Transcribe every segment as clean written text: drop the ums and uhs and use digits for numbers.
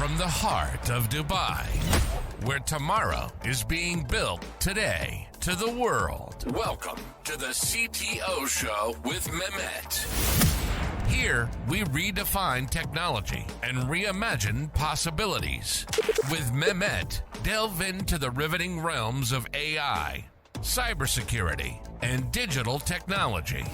from the heart of Dubai, where tomorrow is being built today, to the world. Welcome to the CTO Show with Mehmet. Here, we redefine technology and reimagine possibilities. With Mehmet, delve into the riveting realms of AI, cybersecurity, and digital technology.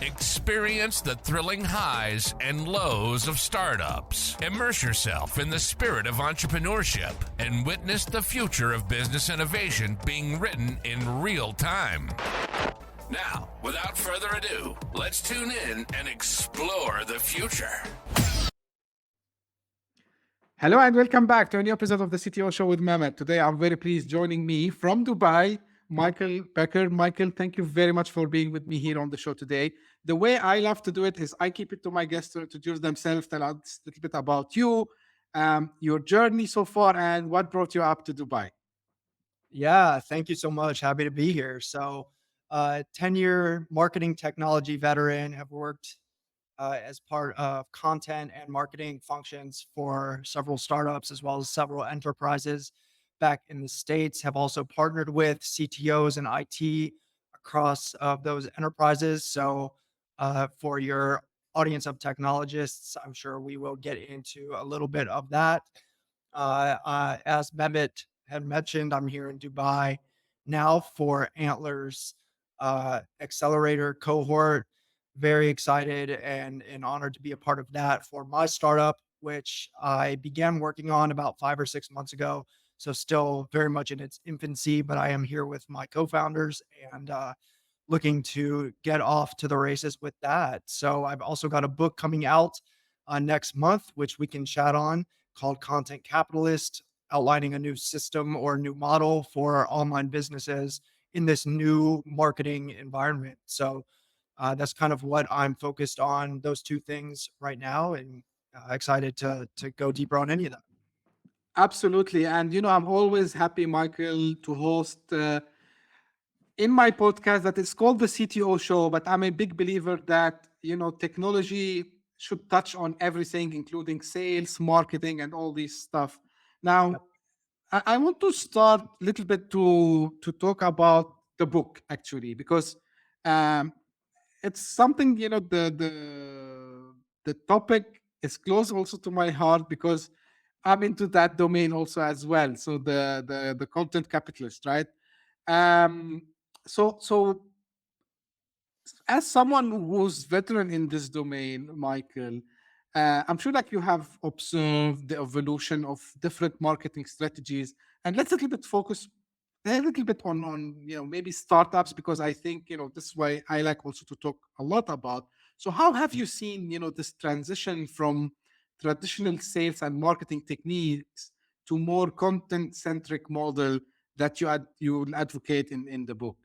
Experience the thrilling highs and lows of startups. Immerse yourself in the spirit of entrepreneurship and witness the future of business innovation being written in real time. Now, without further ado, let's tune in and explore the future. Hello and welcome back to a new episode of the CTO Show with Mehmet. Today, I'm very pleased joining me from Dubai, Michael Becker. Michael, thank you very much for being with me here on the show today. The way I love to do it is I keep it to my guests to introduce themselves, tell us a little bit about you, your journey so far, and what brought you up to Dubai. Yeah, thank you so much. Happy to be here. So, 10-year marketing technology veteran, have worked as part of content and marketing functions for several startups as well as several enterprises back in the States, have also partnered with CTOs and IT across those enterprises. So for your audience of technologists, I'm sure we will get into a little bit of that. As Mehmet had mentioned, I'm here in Dubai now for Antler's Accelerator Cohort. Very excited and honored to be a part of that for my startup, which I began working on about 5 or 6 months ago. So still very much in its infancy, but I am here with my co-founders and looking to get off to the races with that. So I've also got a book coming out next month, which we can chat on, called Content Capitalist, outlining a new system or new model for online businesses in this new marketing environment. So that's kind of what I'm focused on, those two things right now, and excited to go deeper on any of them. Absolutely. And, I'm always happy, Michael, to host in my podcast that is called the CTO Show, but I'm a big believer that, technology should touch on everything, including sales, marketing, and all this stuff. Now, I want to start a little bit to talk about the book, actually, because it's something, the topic is close also to my heart because I'm into that domain also as well. So the content capitalist, right? Um, so as someone who's veteran in this domain, Michael, I'm sure that you have observed the evolution of different marketing strategies, and let's a little bit focus a little bit on maybe startups, because I think this is why I like also to talk a lot about. So how have you seen this transition from traditional sales and marketing techniques to more content-centric model that you will advocate in the book?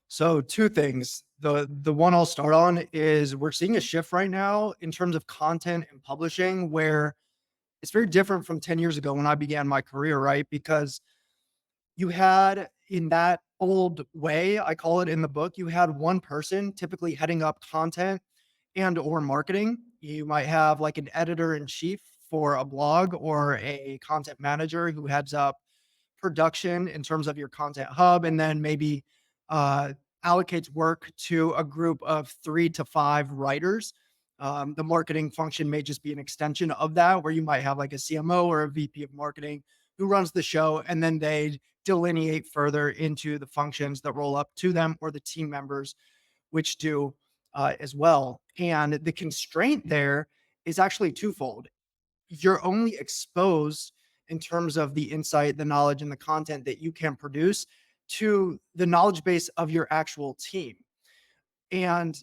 So two things. The one I'll start on is we're seeing a shift right now in terms of content and publishing, where it's very different from 10 years ago when I began my career, right? Because you had, in that old way, I call it in the book, you had one person typically heading up content and or marketing. You might have like an editor in chief for a blog or a content manager who heads up production in terms of your content hub, and then maybe allocates work to a group of 3 to 5 writers. The marketing function may just be an extension of that, where you might have like a CMO or a VP of marketing who runs the show, and then they delineate further into the functions that roll up to them, or the team members, which do as well. And the constraint there is actually twofold. You're only exposed in terms of the insight, the knowledge, and the content that you can produce to the knowledge base of your actual team. And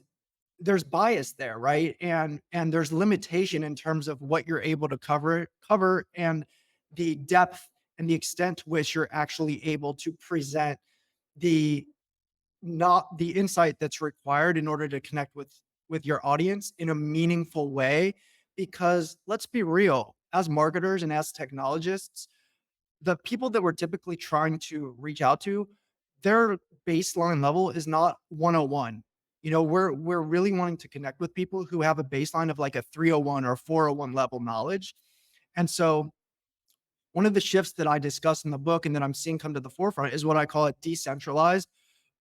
there's bias there, right? And there's limitation in terms of what you're able to cover and the depth and the extent to which you're actually able to present the insight that's required in order to connect with your audience in a meaningful way. Because let's be real, as marketers and as technologists, the people that we're typically trying to reach out to, their baseline level is not 101. We're really wanting to connect with people who have a baseline of like a 301 or 401 level knowledge. And so one of the shifts that I discuss in the book and that I'm seeing come to the forefront is what I call it decentralized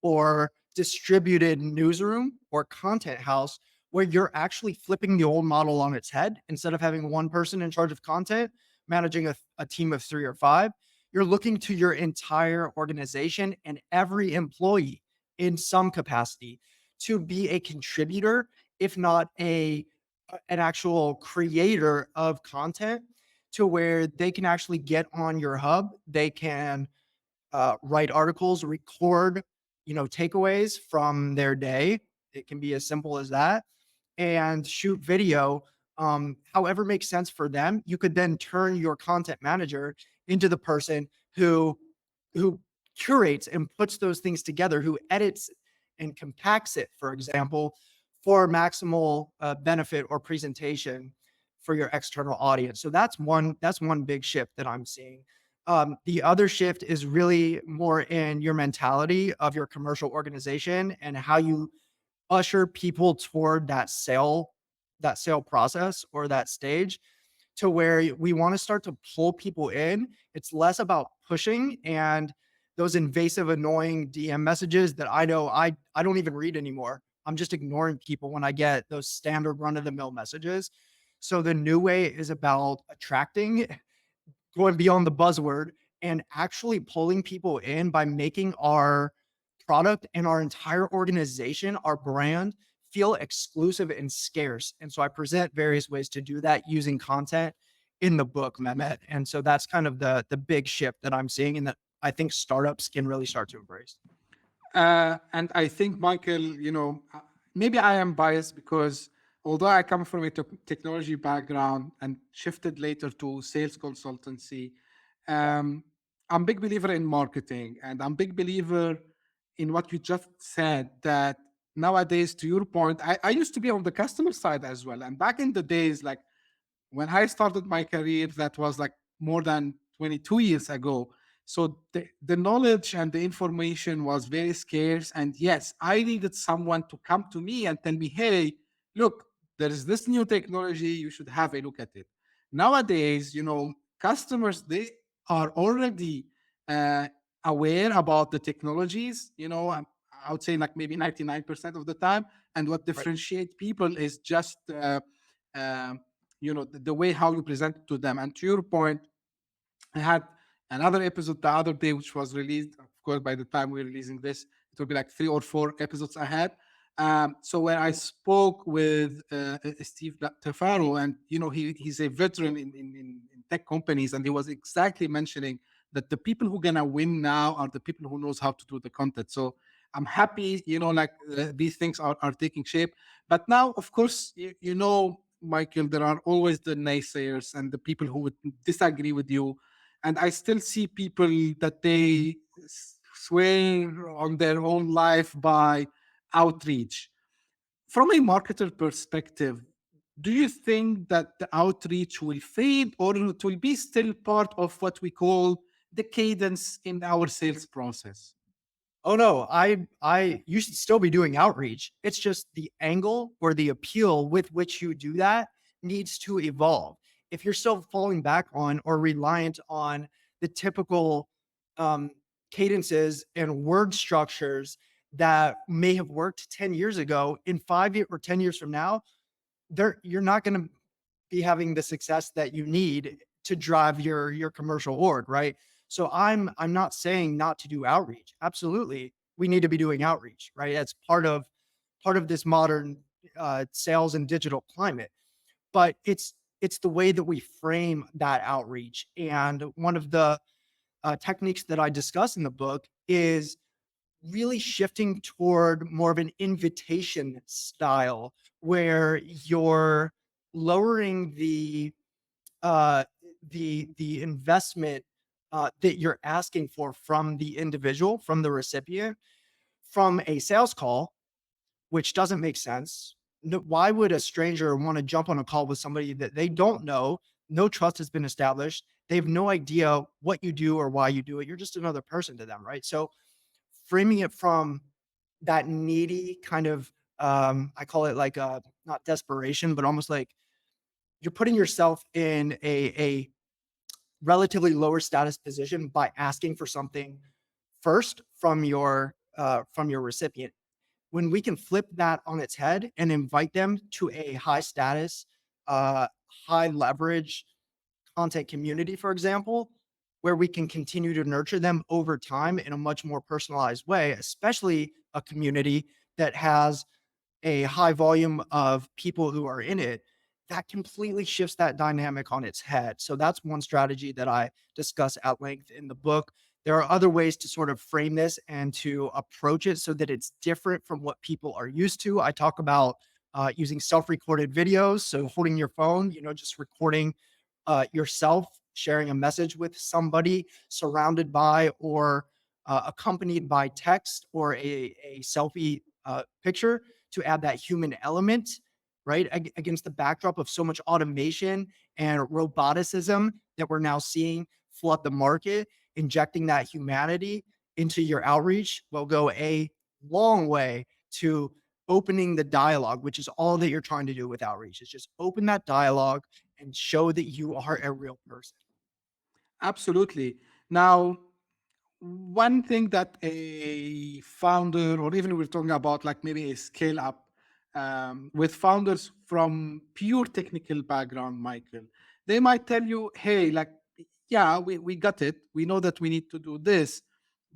or distributed newsroom or content house, where you're actually flipping the old model on its head. Instead of having one person in charge of content, managing a team of 3 or 5, you're looking to your entire organization and every employee in some capacity to be a contributor, if not an actual creator of content, to where they can actually get on your hub. They can write articles, record, takeaways from their day. It can be as simple as that, and shoot video, however makes sense for them. You could then turn your content manager into the person who curates and puts those things together, who edits and compacts it, for example, for maximal benefit or presentation for your external audience. So that's one big shift that I'm seeing. The other shift is really more in your mentality of your commercial organization and how you usher people toward that sale process or that stage, to where we want to start to pull people in. It's less about pushing and those invasive, annoying DM messages that I know I don't even read anymore. I'm just ignoring people when I get those standard run of the mill messages. So the new way is about attracting, going beyond the buzzword, and actually pulling people in by making our product and our entire organization, our brand, feel exclusive and scarce. And so I present various ways to do that using content in the book, Mehmet. And so that's kind of the big shift that I'm seeing and that I think startups can really start to embrace. And I think, Michael, maybe I am biased because although I come from a technology background and shifted later to sales consultancy, um, I'm a big believer in marketing, and I'm a big believer in what you just said, that nowadays, to your point, I used to be on the customer side as well. And back in the days, like when I started my career, that was like more than 22 years ago. So the knowledge and the information was very scarce. And yes, I needed someone to come to me and tell me, hey, look, there is this new technology. You should have a look at it. Nowadays, customers, they are already uh, aware about the technologies, I would say like maybe 99% of the time. And what Right. differentiate people is just um the way how you present it to them. And to your point, I had another episode the other day, which was released. Of course, by the time we're releasing this, it will be like 3 or 4 episodes ahead. So when I spoke with Steve Tafaro, and he's a veteran in tech companies, and he was exactly mentioning that the people who gonna win now are the people who knows how to do the content. So I'm happy, like these things are taking shape. But now, of course, Michael, there are always the naysayers and the people who would disagree with you. And I still see people that they swear on their own life by outreach. From a marketer perspective, do you think that the outreach will fade, or it will be still part of what we call the cadence in our sales process? Oh no, you should still be doing outreach. It's just the angle or the appeal with which you do that needs to evolve. If you're still falling back on or reliant on the typical um, cadences and word structures that may have worked 10 years ago, in 5 years or 10 years from now, you're not going to be having the success that you need to drive your commercial org, right? So I'm not saying not to do outreach. Absolutely, we need to be doing outreach, right? That's part of this modern sales and digital climate. But it's the way that we frame that outreach. And one of the techniques that I discuss in the book is really shifting toward more of an invitation style, where you're lowering uh, the investment that you're asking for from the individual, from the recipient, from a sales call, which doesn't make sense. No, why would a stranger want to jump on a call with somebody that they don't know? No trust has been established. They have no idea what you do or why you do it. You're just another person to them, right? So framing it from that needy kind of, I call it like not desperation, but almost like you're putting yourself in a relatively lower status position by asking for something first from your recipient. When we can flip that on its head and invite them to a high status, uh, high leverage content community, for example, where we can continue to nurture them over time in a much more personalized way, especially a community that has a high volume of people who are in it, that completely shifts that dynamic on its head. So that's one strategy that I discuss at length in the book. There are other ways to sort of frame this and to approach it so that it's different from what people are used to. I talk about using self-recorded videos, so holding your phone, just recording yourself sharing a message with somebody surrounded by or accompanied by text or a selfie picture to add that human element, right? Against the backdrop of so much automation and roboticism that we're now seeing flood the market, injecting that humanity into your outreach will go a long way to opening the dialogue, which is all that you're trying to do with outreach. Is just open that dialogue and show that you are a real person. Absolutely. Now, one thing that a founder, or even we're talking about like maybe a scale up, with founders from pure technical background, Michael, they might tell you, hey, like, yeah, we got it. We know that we need to do this,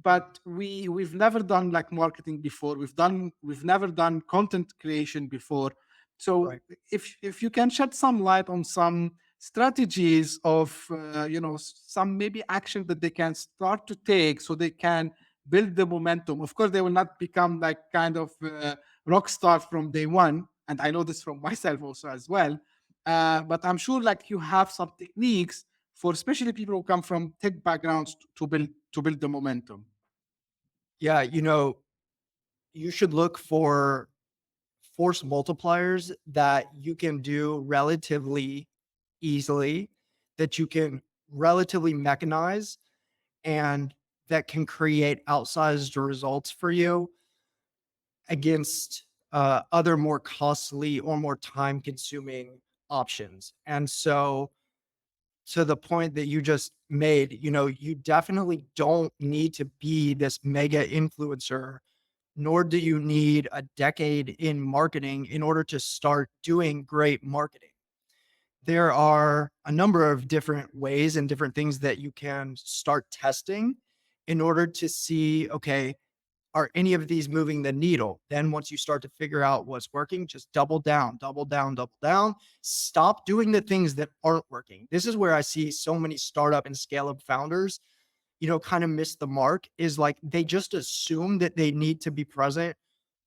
but we've never done like marketing before. We've never done content creation before. So Right. if you can shed some light on some strategies of some maybe action that they can start to take so they can build the momentum. Of course they will not become like kind of rock star from day one, and I know this from myself also as well, but I'm sure like you have some techniques for especially people who come from tech backgrounds to build the momentum. Yeah, you should look for force multipliers that you can do relatively easily, that you can relatively mechanize, and that can create outsized results for you against other more costly or more time consuming options. And so, to the point that you just made, you definitely don't need to be this mega influencer, nor do you need a decade in marketing in order to start doing great marketing. There are a number of different ways and different things that you can start testing in order to see, okay, are any of these moving the needle? Then once you start to figure out what's working, just double down, double down, double down. Stop doing the things that aren't working. This is where I see so many startup and scale up founders, kind of miss the mark, is like they just assume that they need to be present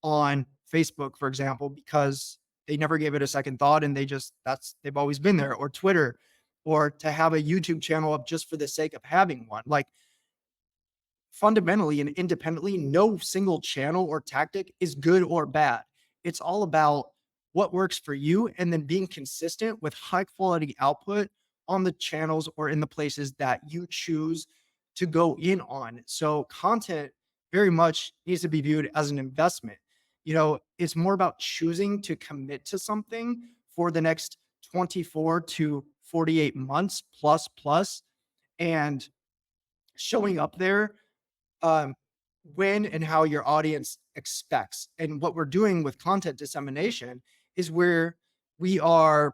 on Facebook, for example, because they never gave it a second thought and they've always been there, or Twitter, or to have a YouTube channel up just for the sake of having one. Like, fundamentally and independently, no single channel or tactic is good or bad. It's all about what works for you and then being consistent with high quality output on the channels or in the places that you choose to go in on. So, content very much needs to be viewed as an investment. It's more about choosing to commit to something for the next 24 to 48 months plus, and showing up there um, when and how your audience expects. And what we're doing with content dissemination is where we are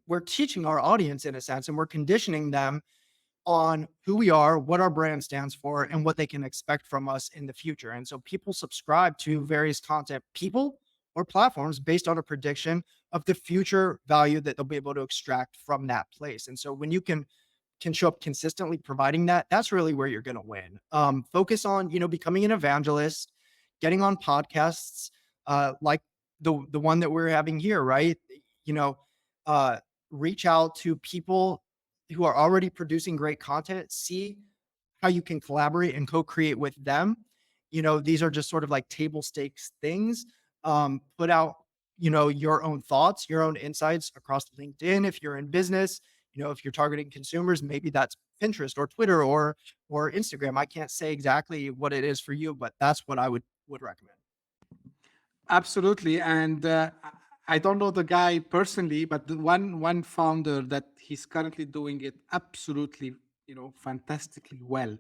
we're teaching our audience in a sense, and we're conditioning them on who we are, what our brand stands for, and what they can expect from us in the future. And so people subscribe to various content people or platforms based on a prediction of the future value that they'll be able to extract from that place. And so when you can show up consistently providing that, that's really where you're going to win. Focus on, becoming an evangelist, getting on podcasts, like the one that we're having here, right? You know, uh, reach out to people who are already producing great content, see how you can collaborate and co-create with them. These are just sort of like table stakes things. Put out, your own thoughts, your own insights across LinkedIn. If you're in business, if you're targeting consumers, maybe that's Pinterest or Twitter or Instagram. I can't say exactly what it is for you, but that's what I would recommend. Absolutely. And I don't know the guy personally, but the one founder that he's currently doing it absolutely, fantastically well.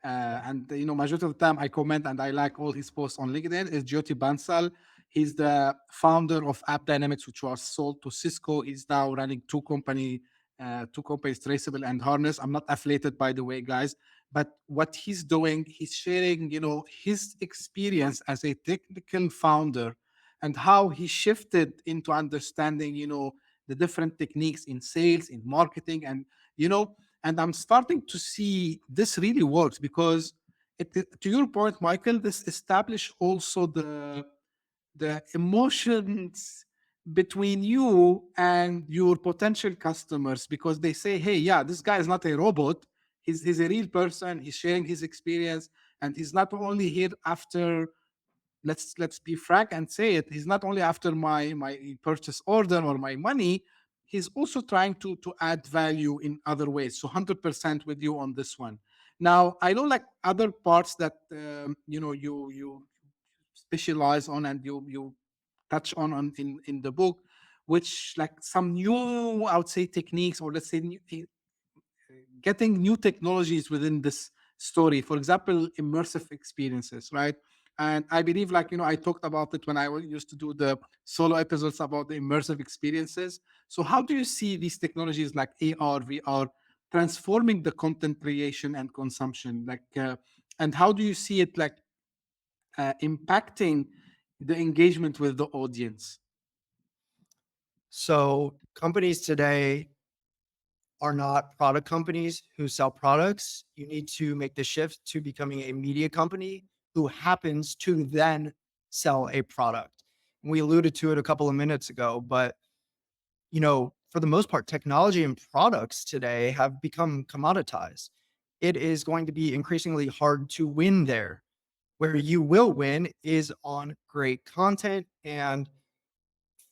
And majority of the time I comment and I like all his posts on LinkedIn is Jyoti Bansal. He's the founder of App Dynamics, which was sold to Cisco. He's now running two companies, Traceable and Harness. I'm not affiliated, by the way, guys. But what he's doing, he's sharing, his experience as a technical founder and how he shifted into understanding, the different techniques in sales, in marketing, and I'm starting to see this really works because to your point, Michael, this established also the emotions between you and your potential customers because they say, hey, yeah, this guy is not a robot. He's a real person. He's sharing his experience, and he's not only here after, let's be frank and say it, he's not only after my purchase order or my money. He's also trying to add value in other ways. So 100% with you on this one. Now I know like other parts that you specialize on and you touch on in the book, which like some new, I would say, techniques, or let's say getting new technologies within this story. For example, immersive experiences, right? And I believe, like, I talked about it when I used to do the solo episodes about the immersive experiences. So how do you see these technologies like AR, VR transforming the content creation and consumption? And how do you see it like impacting the engagement with the audience? So companies today are not product companies who sell products. You need to make the shift to becoming a media company who happens to then sell a product. We alluded to it a couple of minutes ago, but for the most part, technology and products today have become commoditized. It is going to be increasingly hard to win there. Where you will win is on great content and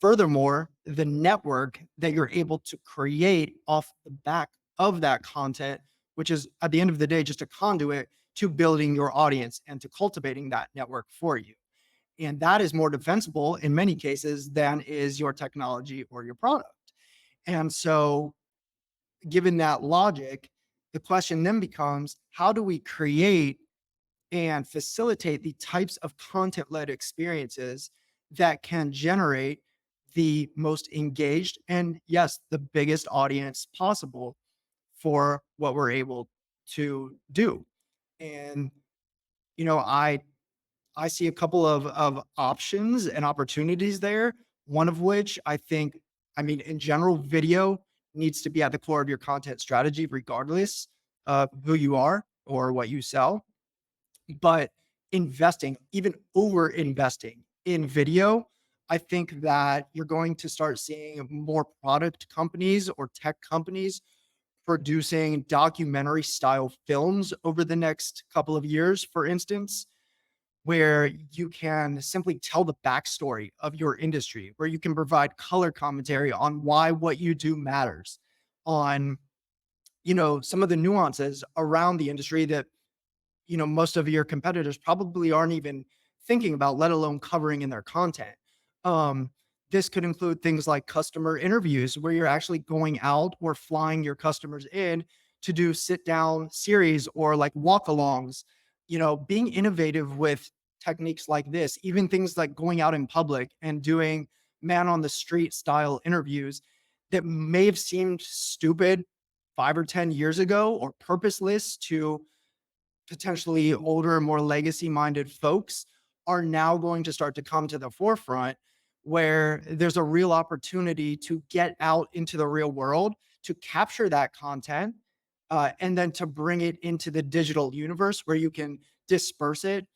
furthermore, the network that you're able to create off the back of that content, which is at the end of the day, just a conduit to building your audience and to cultivating that network for you. And that is more defensible in many cases than is your technology or your product. And so, given that logic, the question then becomes how do we create and facilitate the types of content led experiences that can generate the most engaged and, yes, the biggest audience possible for what we're able to do. And, I see a couple of options and opportunities there. One of which in general, video needs to be at the core of your content strategy, regardless of who you are or what you sell. But investing, even over investing in video, I think that you're going to start seeing more product companies or tech companies producing documentary style films over the next couple of years, for instance, where you can simply tell the backstory of your industry, where you can provide color commentary on why what you do matters, on some of the nuances around the industry that most of your competitors probably aren't even thinking about, let alone covering in their content. Um, this could include things like customer interviews, where you're actually going out or flying your customers in to do sit down series or like walk alongs, being innovative with techniques like this, even things like going out in public and doing man on the street style interviews that may have seemed stupid 5 or 10 years ago or purposeless to potentially older, more legacy minded folks are now going to start to come to the forefront where there's a real opportunity to get out into the real world, to capture that content, and then to bring it into the digital universe where you can disperse it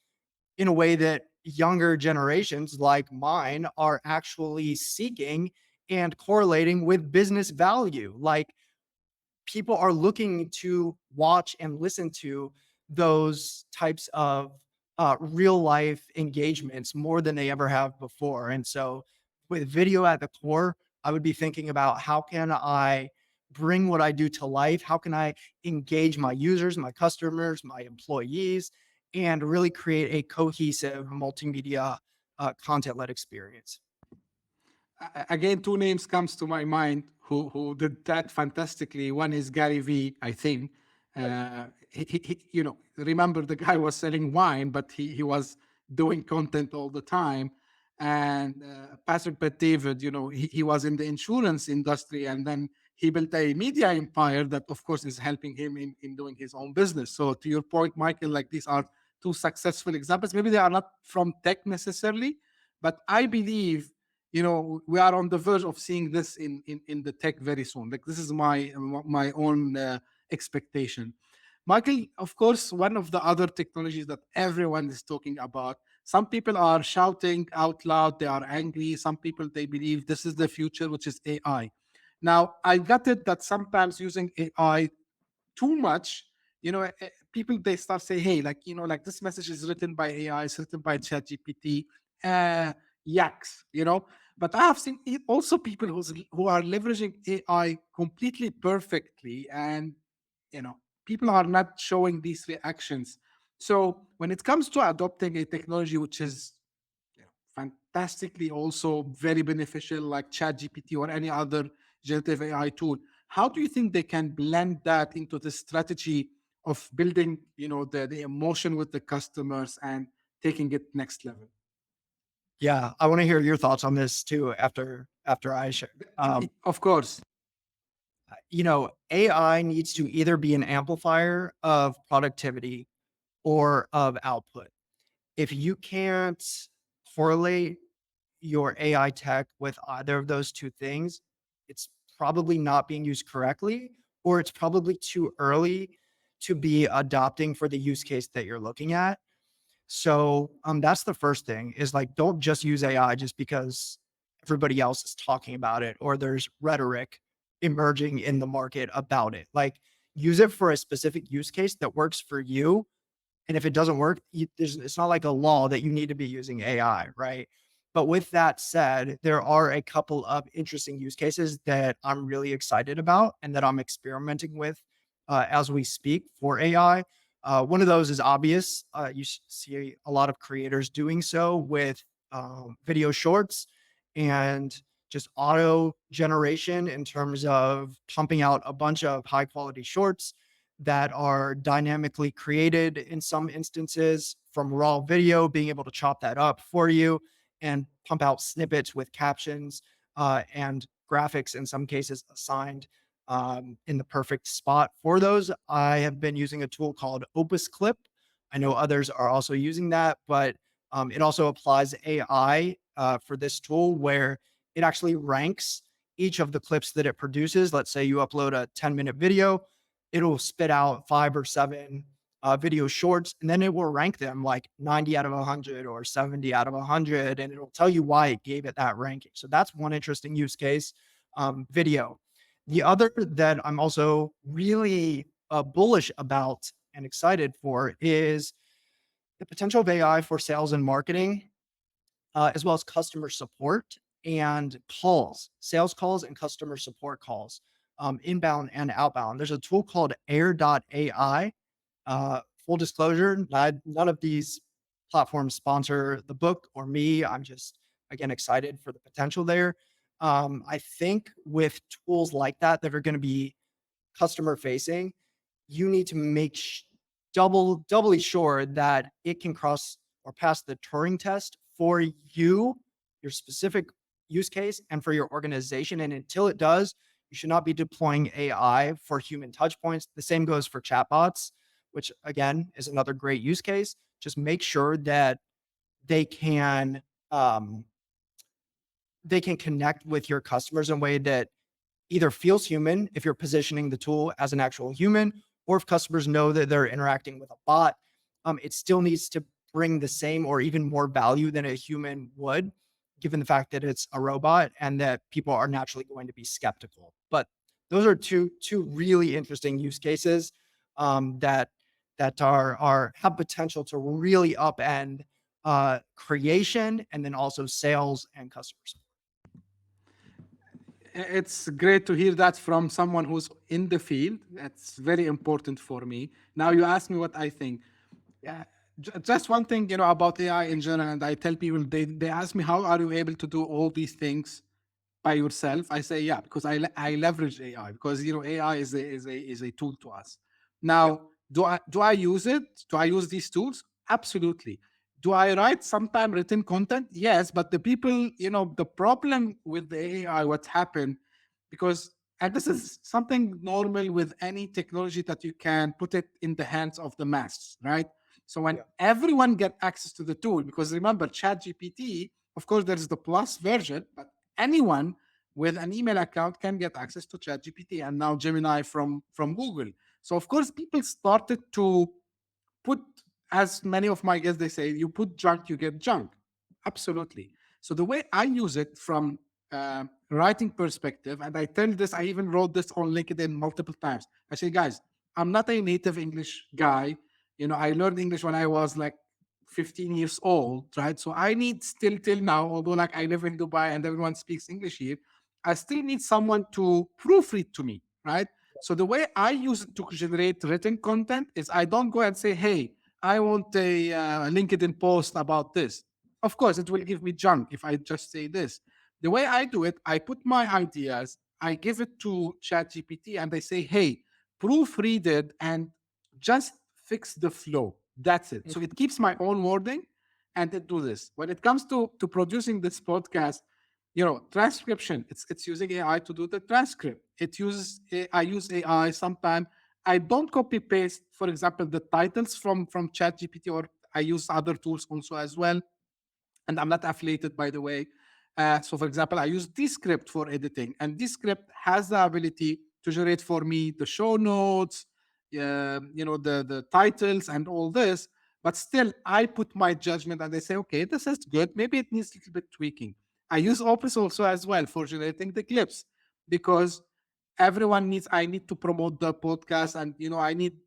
in a way that younger generations like mine are actually seeking and correlating with business value. Like, people are looking to watch and listen to those types of real life engagements more than they ever have before. And so, with video at the core, I would be thinking about how can I bring what I do to life? How can I engage my users, my customers, my employees, and really create a cohesive multimedia content led experience? again, two names comes to my mind who did that fantastically. One is Gary V, I think. Remember the guy was selling wine, but he was doing content all the time. And Patrick Bet David, he was in the insurance industry, and then he built a media empire that, of course, is helping him in doing his own business. So to your point, Michael, like these are two successful examples. Maybe they are not from tech necessarily, but I believe we are on the verge of seeing this in the tech very soon. Like this is my own expectation. Michael, of course, one of the other technologies that everyone is talking about. Some people are shouting out loud, they are angry. Some people, they believe this is the future, which is AI. Now, I got it that sometimes using AI too much, people, they start say, hey, like, like this message is written by AI, it's written by ChatGPT, yaks, But I have seen also people who are leveraging AI completely perfectly, and people are not showing these reactions. So when it comes to adopting a technology which is fantastically also very beneficial, like ChatGPT or any other generative AI tool, how do you think they can blend that into the strategy of building, the emotion with the customers and taking it next level? Yeah, I want to hear your thoughts on this too after I share. Of course. AI needs to either be an amplifier of productivity or of output. If you can't correlate your AI tech with either of those two things, it's probably not being used correctly, or it's probably too early to be adopting for the use case that you're looking at. So that's the first thing is like, don't just use AI just because everybody else is talking about it or there's rhetoric emerging in the market about it. Like use it for a specific use case that works for you. And if it doesn't work, it's not like a law that you need to be using AI, right? But with that said, there are a couple of interesting use cases that I'm really excited about and that I'm experimenting with as we speak for AI. One of those is obvious. You see a lot of creators doing so with video shorts and just auto generation in terms of pumping out a bunch of high quality shorts that are dynamically created in some instances from raw video, being able to chop that up for you and pump out snippets with captions and graphics in some cases assigned in the perfect spot for those. I have been using a tool called Opus Clip. I know others are also using that, but it also applies AI for this tool where it actually ranks each of the clips that it produces. Let's say you upload a 10-minute video, it'll spit out 5 or 7 video shorts, and then it will rank them like 90 out of 100 or 70 out of 100, and it'll tell you why it gave it that ranking. So that's one interesting use case, video. The other that I'm also really bullish about and excited for is the potential of AI for sales and marketing, as well as customer support and calls, sales calls and customer support calls, inbound and outbound. There's a tool called Air.ai. Full disclosure, none of these platforms sponsor the book or me. I'm just, again, excited for the potential there. I think with tools like that are going to be customer facing, you need to make doubly sure that it can cross or pass the Turing test for you, your specific use case, and for your organization. And until it does, you should not be deploying AI for human touch points. The same goes for chatbots, which again is another great use case. Just make sure that they can um, they can connect with your customers in a way that either feels human if you're positioning the tool as an actual human, or if customers know that they're interacting with a bot, it still needs to bring the same or even more value than a human would, given the fact that it's a robot and that people are naturally going to be skeptical. But those are two really interesting use cases that are have potential to really upend creation and then also sales and customers. It's great to hear that from someone who's in the field. That's very important for me. Now you ask me what I think. Yeah, just one thing, about AI in general, and I tell people, they ask me, how are you able to do all these things by yourself? I say, yeah, because I leverage AI, because AI is a tool to us. Now, do I use it? Do I use these tools? Absolutely. Do I write sometime written content? Yes, but the people, the problem with the AI, what happened, because, and this is something normal with any technology, that you can put it in the hands of the masses, right? So when everyone get access to the tool, because remember, ChatGPT, of course, there's the plus version, but anyone with an email account can get access to ChatGPT, and now Gemini from Google. So of course, people started to put, as many of my guests, they say, you put junk, you get junk. Absolutely. So the way I use it from writing perspective, and I tell this, I even wrote this on LinkedIn multiple times. I say, guys, I'm not a native English guy. I learned English when I was like 15 years old, right? So I need still till now, although like I live in Dubai and everyone speaks English here, I still need someone to proofread to me, right? So the way I use it to generate written content is, I don't go and say, hey, I want a LinkedIn post about this. Of course, it will give me junk if I just say this. The way I do it, I put my ideas, I give it to ChatGPT, and they say, hey, proofread it and just fix the flow. That's it. So it keeps my own wording, and it do this. When it comes to producing this podcast, transcription, it's using AI to do the transcript. I use AI sometimes. I don't copy paste, for example, the titles from ChatGPT, or I use other tools also as well, and I'm not affiliated, by the way. So, for example, I use Descript for editing, and Descript has the ability to generate for me the show notes, the titles and all this. But still, I put my judgment, and they say, okay, this is good. Maybe it needs a little bit tweaking. I use Opus also as well for generating the clips, because I need to promote the podcast, and I need,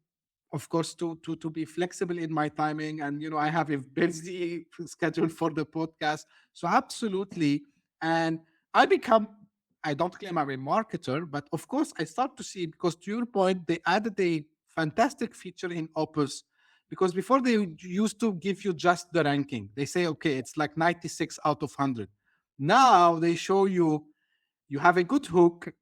of course, to be flexible in my timing, and I have a busy schedule for the podcast. So absolutely. And I don't claim I'm a marketer, but of course I start to see, because to your point, they added a fantastic feature in Opus, because before they used to give you just the ranking. They say, okay, it's like 96 out of 100. Now they show you have a good hook,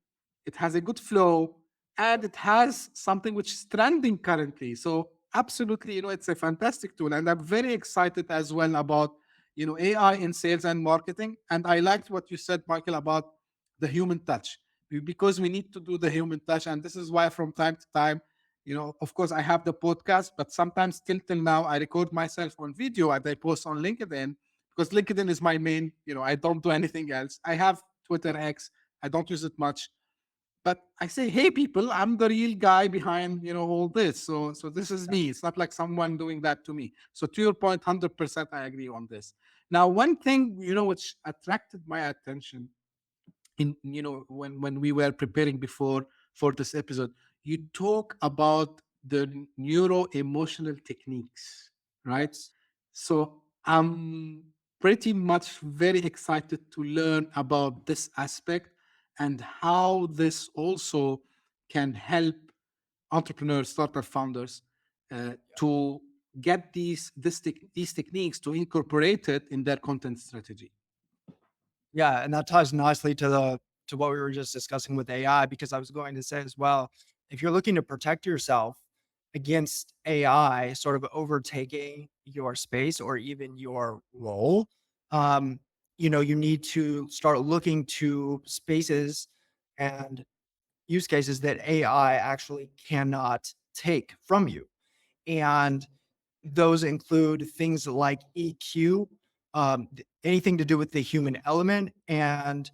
it has a good flow, and it has something which is trending currently. So absolutely, it's a fantastic tool, and I'm very excited as well about AI in sales and marketing. And I liked what you said, Michael, about the human touch, because we need to do the human touch. And this is why from time to time, of course, I have the podcast, but sometimes still till now, I record myself on video and I post on LinkedIn, because LinkedIn is my main. I don't do anything else. I have Twitter X. I don't use it much, but I say, hey, people, I'm the real guy behind all this. So this is me. It's not like someone doing that to me. So to your point, 100%, I agree on this. Now, one thing which attracted my attention, in when we were preparing before for this episode, you talk about the neuro-emotional techniques, right? So I'm pretty much very excited to learn about this aspect, and how this also can help entrepreneurs, startup founders, to get these techniques to incorporate it in their content strategy. Yeah, and that ties nicely to what we were just discussing with AI, because I was going to say as well, if you're looking to protect yourself against AI sort of overtaking your space or even your role, um, you need to start looking to spaces and use cases that AI actually cannot take from you. And those include things like EQ, anything to do with the human element, and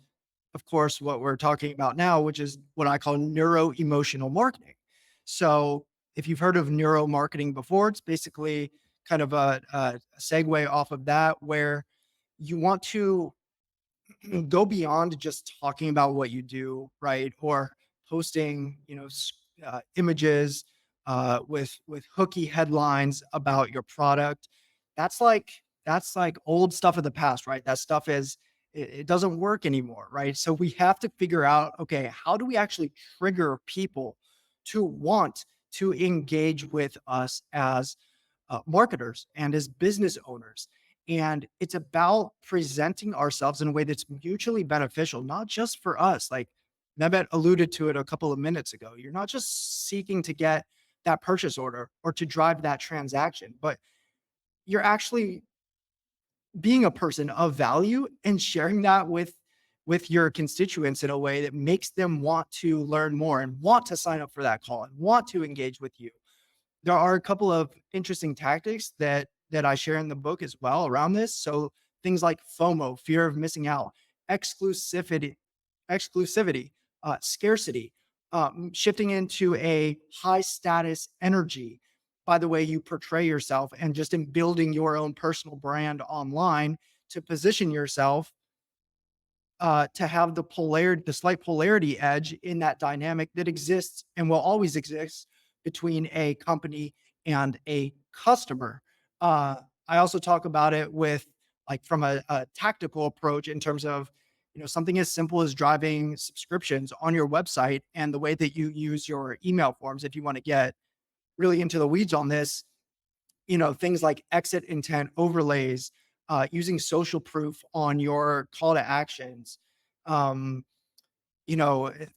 of course, what we're talking about now, which is what I call neuro-emotional marketing. So if you've heard of neuro marketing before, it's basically kind of a segue off of that, where you want to go beyond just talking about what you do, right? Or posting, images with hooky headlines about your product. That's like old stuff of the past, right? That stuff it doesn't work anymore, right? So we have to figure out, okay, how do we actually trigger people to want to engage with us as marketers and as business owners? And it's about presenting ourselves in a way that's mutually beneficial, not just for us. Like Mehmet alluded to it a couple of minutes ago. You're not just seeking to get that purchase order or to drive that transaction, but you're actually being a person of value and sharing that with your constituents in a way that makes them want to learn more and want to sign up for that call and want to engage with you. There are a couple of interesting tactics that I share in the book as well around this. So things like FOMO, fear of missing out, exclusivity, scarcity, shifting into a high status energy by the way you portray yourself, and just in building your own personal brand online to position yourself to have the slight polarity edge in that dynamic that exists and will always exist between a company and a customer. Uh, I also talk about it with like from a tactical approach in terms of, something as simple as driving subscriptions on your website and the way that you use your email forms. If you want to get really into the weeds on this, things like exit intent overlays, using social proof on your call to actions, um,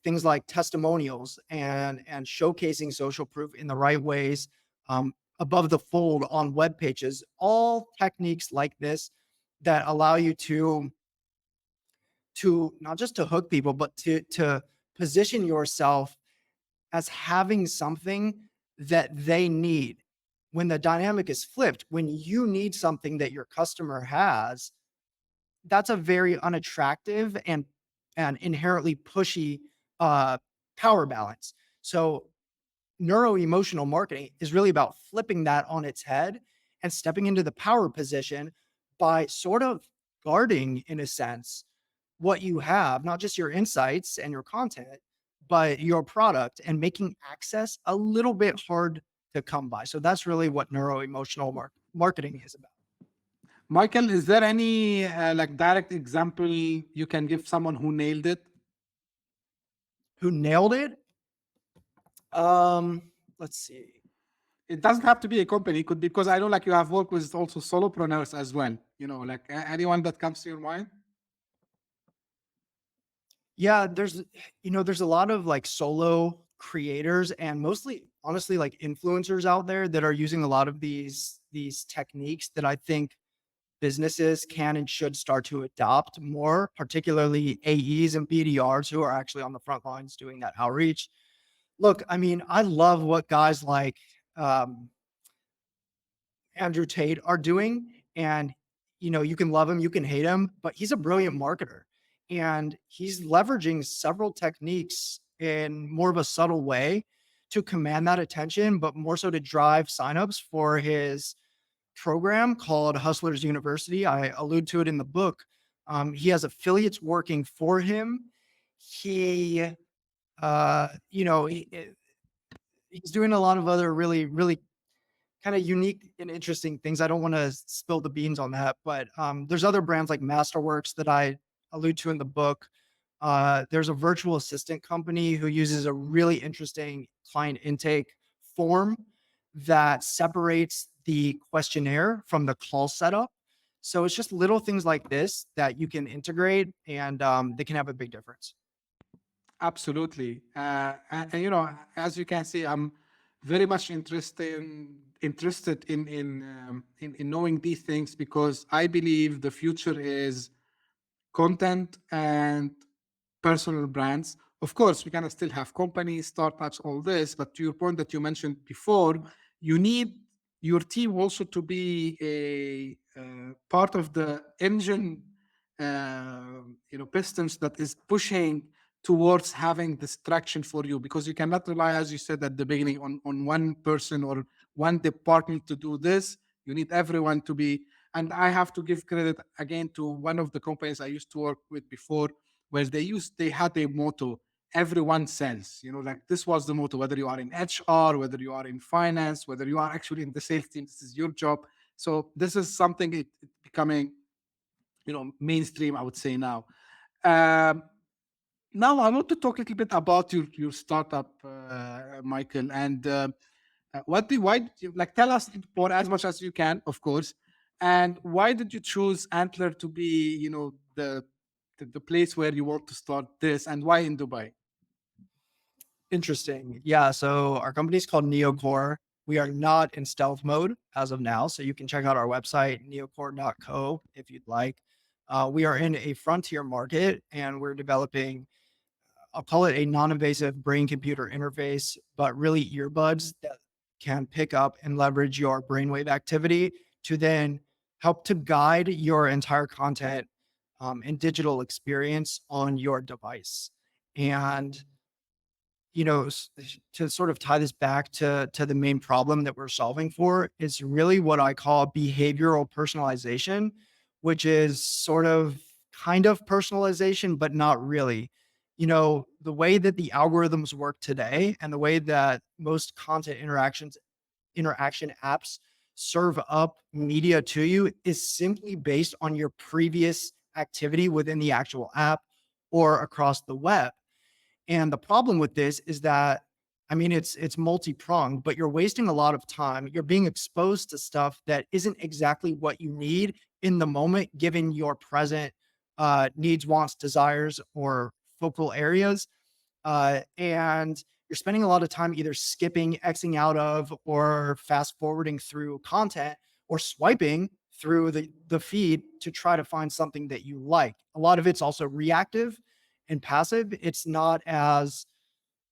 things like testimonials and showcasing social proof in the right ways, above the fold on web pages, all techniques like this that allow you to not just to hook people, but to position yourself as having something that they need. When the dynamic is flipped, when you need something that your customer has, that's a very unattractive and inherently pushy power balance. So neuro-emotional marketing is really about flipping that on its head and stepping into the power position by sort of guarding, in a sense, what you have, not just your insights and your content, but your product, and making access a little bit hard to come by. So that's really what neuro-emotional marketing is about. Michael, is there any like direct example you can give someone who nailed it? Who nailed it? Let's see. It doesn't have to be a company. It could be, because I know like you have worked with also solopreneurs as well. Like anyone that comes to your mind? Yeah, there's a lot of like solo creators and mostly honestly like influencers out there that are using a lot of these techniques that I think businesses can and should start to adopt more, particularly AEs and BDRs who are actually on the front lines doing that outreach. Look, I mean, I love what guys like um, Andrew Tate are doing. And, you can love him, you can hate him, but he's a brilliant marketer. And he's leveraging several techniques in more of a subtle way to command that attention, but more so to drive signups for his program called Hustlers University. I allude to it in the book. He has affiliates working for him. He, he's doing a lot of other really, really kind of unique and interesting things. I don't want to spill the beans on that, but there's other brands like Masterworks that I allude to in the book. There's a virtual assistant company who uses a really interesting client intake form that separates the questionnaire from the call setup. So it's just little things like this that you can integrate, and they can have a big difference. Absolutely. And as you can see, I'm very much interested in knowing these things, because I believe the future is content and personal brands. Of course, we're gonna still have companies, startups, all this, but to your point that you mentioned before, you need your team also to be a part of the engine, pistons that is pushing towards having this traction for you, because you cannot rely, as you said at the beginning, on one person or one department to do this. You need everyone to be. And I have to give credit again to one of the companies I used to work with before, where they had a motto: everyone sells. Like this was the motto, whether you are in HR, whether you are in finance, whether you are actually in the sales team, this is your job. So this is something it becoming mainstream, I would say now. um, Now I want to talk a little bit about your startup, Michael, and why did you like, tell us for as much as you can, of course. And why did you choose Antler to be, the place where you want to start this, and why in Dubai? Interesting. Yeah. So our company is called NeoCore. We are not in stealth mode as of now. So you can check out our website, neocore.co, if you'd like. We are in a frontier market and we're developing, I'll call it a non-invasive brain computer interface, but really earbuds that can pick up and leverage your brainwave activity to then help to guide your entire content and digital experience on your device. And to sort of tie this back to the main problem that we're solving for is really what I call behavioral personalization, which is sort of kind of personalization, but not really. The way that the algorithms work today and the way that most content interaction apps serve up media to you is simply based on your previous activity within the actual app or across the web. And the problem with this is that, I mean, it's multi-pronged, but you're wasting a lot of time. You're being exposed to stuff that isn't exactly what you need in the moment, given your present needs, wants, desires, or focal areas. And you're spending a lot of time either skipping, Xing out of, or fast forwarding through content, or swiping through the feed to try to find something that you like. A lot of it's also reactive and passive.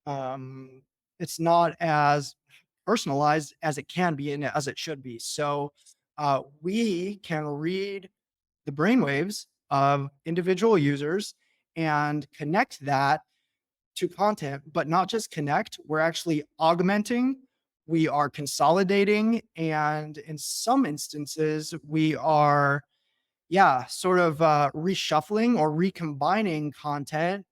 Um, it's not as personalized as it can be and as it should be. So we can read the brainwaves of individual users and connect that to content, but not just connect. We're actually augmenting, we are consolidating, and in some instances, we are, yeah, sort of reshuffling or recombining content,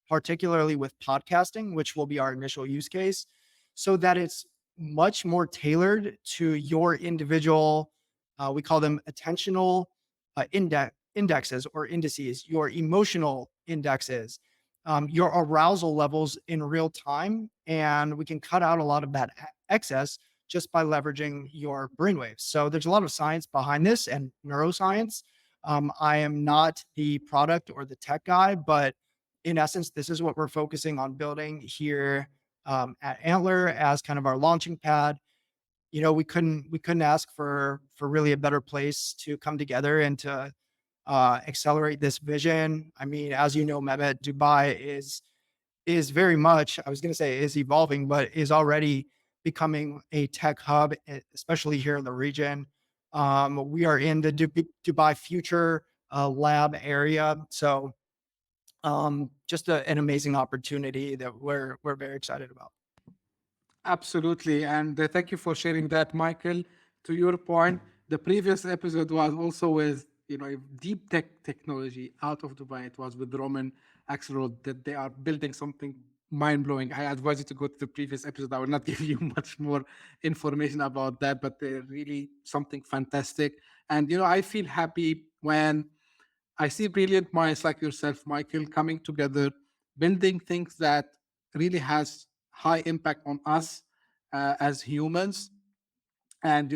particularly with podcasting, which will be our initial use case, so that it's much more tailored to your individual, we call them attentional indexes or indices, your emotional indexes, your arousal levels in real time. And we can cut out a lot of that excess just by leveraging your brainwaves. So there's a lot of science behind this and neuroscience. I am not the product or the tech guy, but in essence, this is what we're focusing on building here at Antler as kind of our launching pad. We couldn't ask for really a better place to come together and to accelerate this vision. I mean, as you know, Mehmet, Dubai is very much, I was going to say is evolving, but is already becoming a tech hub, especially here in the region. We are in the Dubai Future Lab area. So just an amazing opportunity that we're very excited about. Absolutely. And thank you for sharing that, Michael. To your point, the previous episode was also with, deep tech technology out of Dubai. It was with Roman Axelrod that they are building something mind blowing. I advise you to go to the previous episode. I will not give you much more information about that, but they're really something fantastic. And, I feel happy when I see brilliant minds like yourself, Michael, coming together, building things that really has high impact on us as humans. And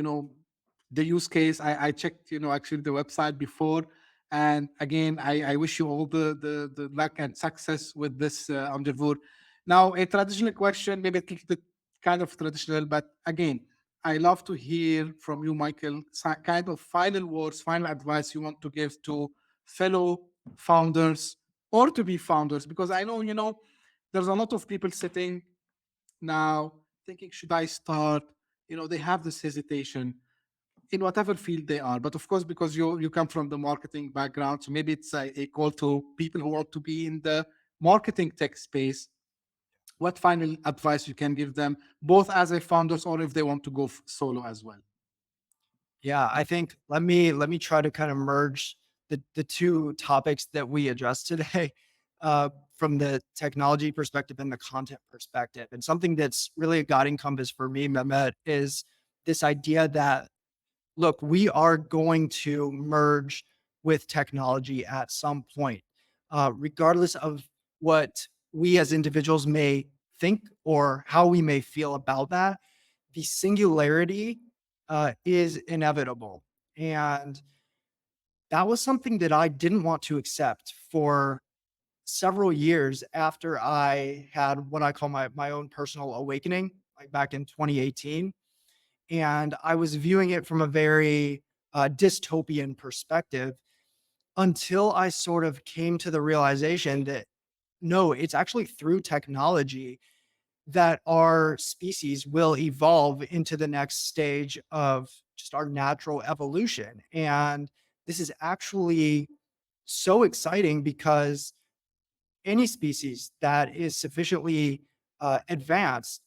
the use case, I checked, actually the website before. And again, I wish you all the luck and success with this endeavor. Now, a traditional question, maybe it's the kind of traditional, but again, I love to hear from you, Michael, kind of final words, final advice you want to give to fellow founders or to be founders, because I know, there's a lot of people sitting now thinking, should I start? They have this hesitation in whatever field they are. But of course, because you come from the marketing background, so maybe it's a call to people who want to be in the marketing tech space. What final advice you can give them, both as a founders or if they want to go solo as well? Yeah, I think let me try to kind of merge the two topics that we addressed today, from the technology perspective and the content perspective. And something that's really a guiding compass for me, Mehmet, is this idea that, look, we are going to merge with technology at some point, regardless of what we as individuals may think or how we may feel about that. The singularity is inevitable. And that was something that I didn't want to accept for several years after I had what I call my own personal awakening, like back in 2018. And I was viewing it from a very dystopian perspective until I sort of came to the realization that no, it's actually through technology that our species will evolve into the next stage of just our natural evolution. And this is actually so exciting because any species that is sufficiently advanced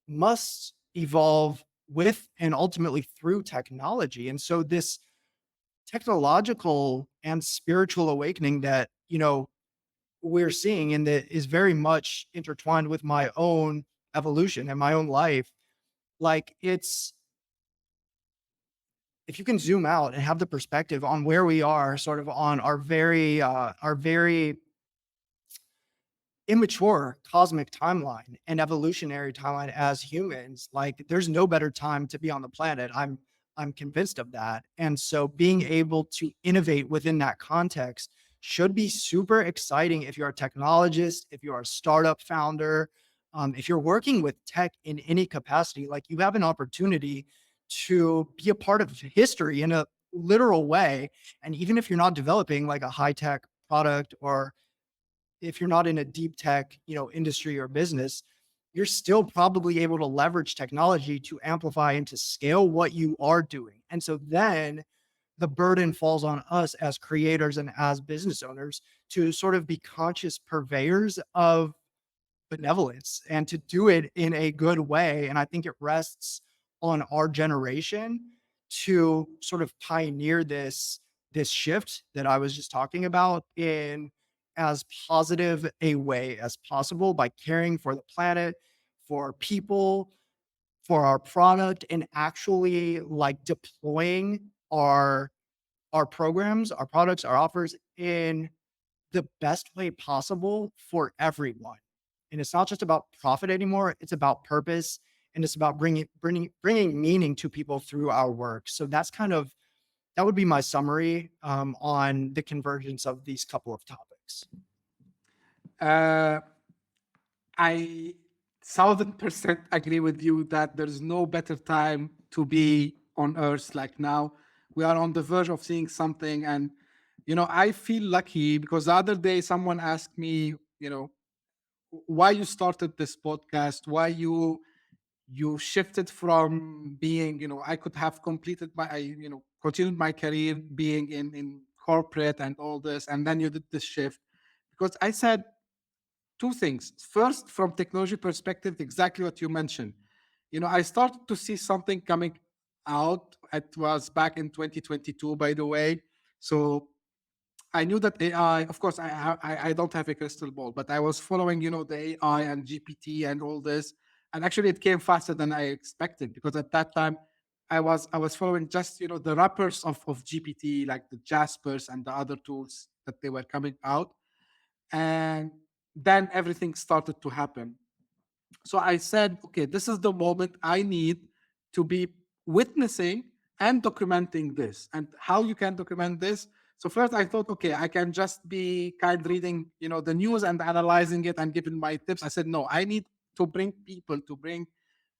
must evolve with and ultimately through technology. And so this technological and spiritual awakening that, we're seeing and that is very much intertwined with my own evolution and my own life. Like it's if you can zoom out and have the perspective on where we are sort of on our very immature cosmic timeline and evolutionary timeline as humans, like there's no better time to be on the planet. I'm convinced of that. And so being able to innovate within that context should be super exciting if you're a technologist, if you're a startup founder, if you're working with tech in any capacity, like you have an opportunity to be a part of history in a literal way. And even if you're not developing like a high tech product or if you're not in a deep tech, industry or business, you're still probably able to leverage technology to amplify and to scale what you are doing. And so then the burden falls on us as creators and as business owners to sort of be conscious purveyors of benevolence and to do it in a good way. And I think it rests on our generation to sort of pioneer this shift that I was just talking about in as positive a way as possible by caring for the planet, for people, for our product, and actually like deploying our programs, our products, our offers in the best way possible for everyone. And it's not just about profit anymore, it's about purpose and it's about bringing meaning to people through our work. So that would be my summary on the convergence of these couple of topics. Uh, I 1000% agree with you that there's no better time to be on Earth like now. We are on the verge of seeing something, and I feel lucky because the other day someone asked me, why you started this podcast, why you shifted from being, I could have completed continued my career being in corporate and all this, and then you did this shift. Because I said two things. First, from technology perspective, exactly what you mentioned. I started to see something coming out. It was back in 2022, by the way. So I knew that AI, of course, I don't have a crystal ball, but I was following, the AI and GPT and all this. And actually it came faster than I expected because at that time I was following just, the wrappers of GPT, like the Jaspers and the other tools that they were coming out. And then everything started to happen. So I said, okay, this is the moment I need to be witnessing and documenting this. And how you can document this? So first I thought, okay, I can just be kind reading, the news and analyzing it and giving my tips. I said, no, I need to bring people, to bring,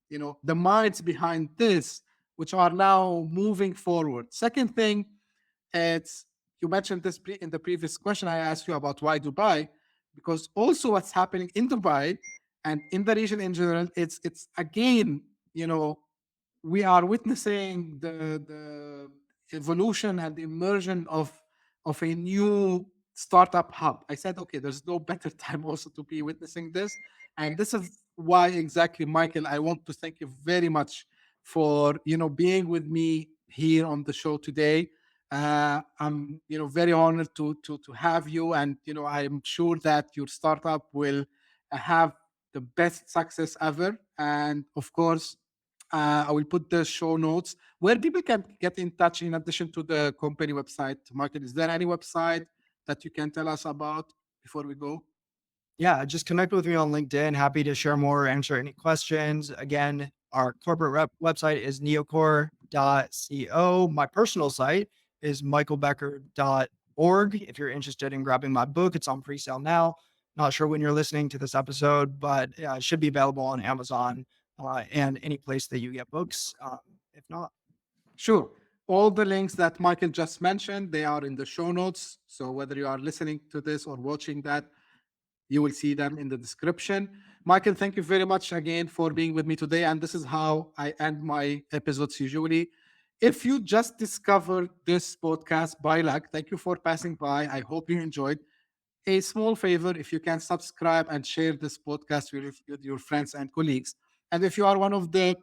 the minds behind this, which are now moving forward. Second thing, it's you mentioned this in the previous question I asked you about why Dubai, because also what's happening in Dubai and in the region in general, it's again, we are witnessing the evolution and the immersion of a new startup hub. I said, okay, there's no better time also to be witnessing this. And this is why exactly, Michael, I want to thank you very much for being with me here on the show today. I'm very honored to have you, and I'm sure that your startup will have the best success ever. And of course, I will put the show notes where people can get in touch in addition to the company website. Michael, is there any website that you can tell us about before we go? Yeah, just connect with me on LinkedIn. Happy to share more, answer any questions. Again, Our corporate website is neocore.co. My personal site is michaelbecker.org. If you're interested in grabbing my book, it's on pre-sale now. Not sure when you're listening to this episode, but it should be available on Amazon and any place that you get books. If not, Sure. All the links that Michael just mentioned, they are in the show notes. So whether you are listening to this or watching that, you will see them in the description. Michael, thank you very much again for being with me today. And this is how I end my episodes usually. If you just discovered this podcast by luck, thank you for passing by. I hope you enjoyed. A small favor, if you can subscribe and share this podcast with your friends and colleagues. And if you are one of the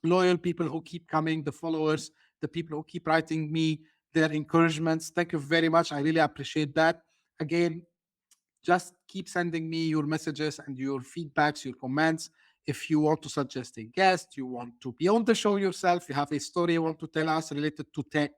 loyal people who keep coming, the followers, the people who keep writing me their encouragements, thank you very much. I really appreciate that. Again, just keep sending me your messages and your feedbacks, your comments. If you want to suggest a guest, you want to be on the show yourself, you have a story you want to tell us related to tech,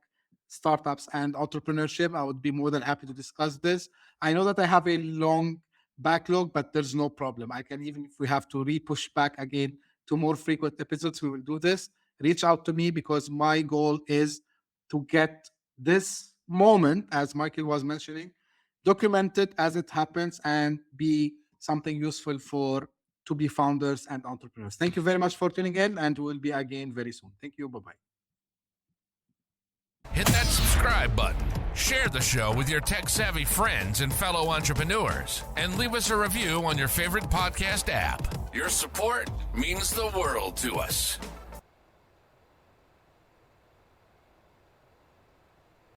startups, and entrepreneurship, I would be more than happy to discuss this. I know that I have a long backlog, but there's no problem. I can, even if we have to re-push back again to more frequent episodes, we will do this. Reach out to me, because my goal is to get this moment, as Michael was mentioning, documented as it happens and be something useful for to-be founders and entrepreneurs. Thank you very much for tuning in, and we'll be again very soon. Thank you. Bye-bye. Hit that subscribe button, share the show with your tech-savvy friends and fellow entrepreneurs, and leave us a review on your favorite podcast app. Your support means the world to us.